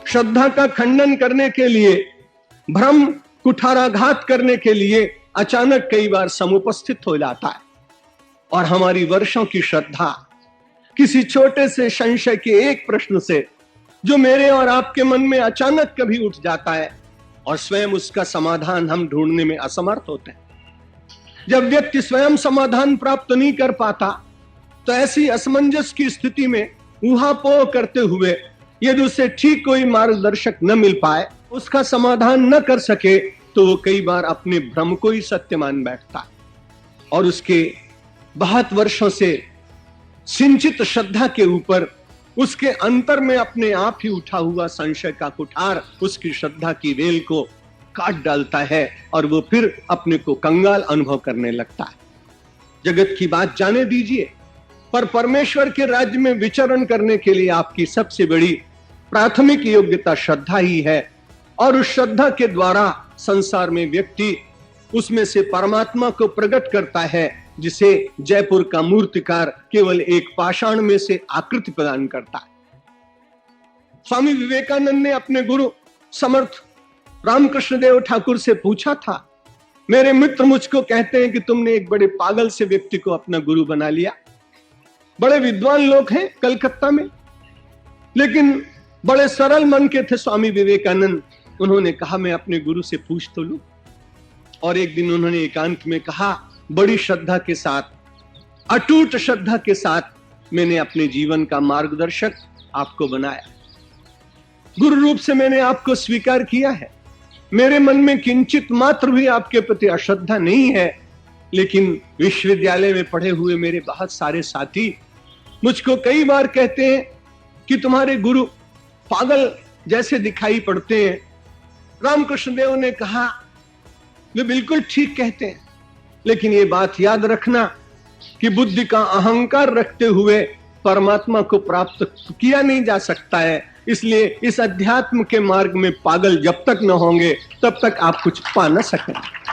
श्रद्धा का खंडन करने के लिए, भ्रम कुठाराघात करने के लिए अचानक कई बार समुपस्थित हो जाता है और हमारी वर्षों की श्रद्धा किसी छोटे से संशय के एक प्रश्न से, जो मेरे और आपके मन में अचानक कभी उठ जाता है और स्वयं उसका समाधान हम ढूंढने में असमर्थ होते हैं। जब व्यक्ति स्वयं समाधान प्राप्त नहीं कर पाता तो ऐसी असमंजस की स्थिति में ऊहापोह करते हुए यदि उसे ठीक कोई मार्गदर्शक न मिल पाए, उसका समाधान न कर सके, तो वो कई बार अपने भ्रम को ही सत्य मान बैठता है और उसके बहुत वर्षों से सिंचित श्रद्धा के ऊपर उसके अंतर में अपने आप ही उठा हुआ संशय का कुठार उसकी श्रद्धा की वेल को काट डालता है और वो फिर अपने को कंगाल अनुभव करने लगता है। जगत की बात जाने दीजिए, पर परमेश्वर के राज्य में विचरण करने के लिए आपकी सबसे बड़ी प्राथमिक योग्यता श्रद्धा ही है और उस श्रद्धा के द्वारा संसार में व्यक्ति उसमें से परमात्मा को प्रकट करता है, जिसे जयपुर का मूर्तिकार केवल एक पाषाण में से आकृति प्रदान करता है। स्वामी विवेकानंद ने अपने गुरु समर्थ रामकृष्ण देव ठाकुर से पूछा था, मेरे मित्र मुझको कहते हैं कि तुमने एक बड़े पागल से व्यक्ति को अपना गुरु बना लिया। बड़े विद्वान लोग हैं कलकत्ता में, लेकिन बड़े सरल मन के थे स्वामी विवेकानंद। उन्होंने कहा, मैं अपने गुरु से पूछ तो लूं। और एक दिन उन्होंने एकांत में कहा, बड़ी श्रद्धा के साथ, अटूट श्रद्धा के साथ मैंने अपने जीवन का मार्गदर्शक आपको बनाया। गुरु रूप से मैंने आपको स्वीकार किया है। मेरे मन में किंचित मात्र भी आपके प्रति अश्रद्धा नहीं है, लेकिन विश्वविद्यालय में पढ़े हुए मेरे बहुत सारे साथी मुझको कई बार कहते हैं कि तुम्हारे गुरु पागल जैसे दिखाई पड़ते हैं। रामकृष्ण देव ने कहा, वे बिल्कुल ठीक कहते हैं, लेकिन ये बात याद रखना कि बुद्धि का अहंकार रखते हुए परमात्मा को प्राप्त किया नहीं जा सकता है। इसलिए इस अध्यात्म के मार्ग में पागल जब तक न होंगे तब तक आप कुछ पा न सकेंगे।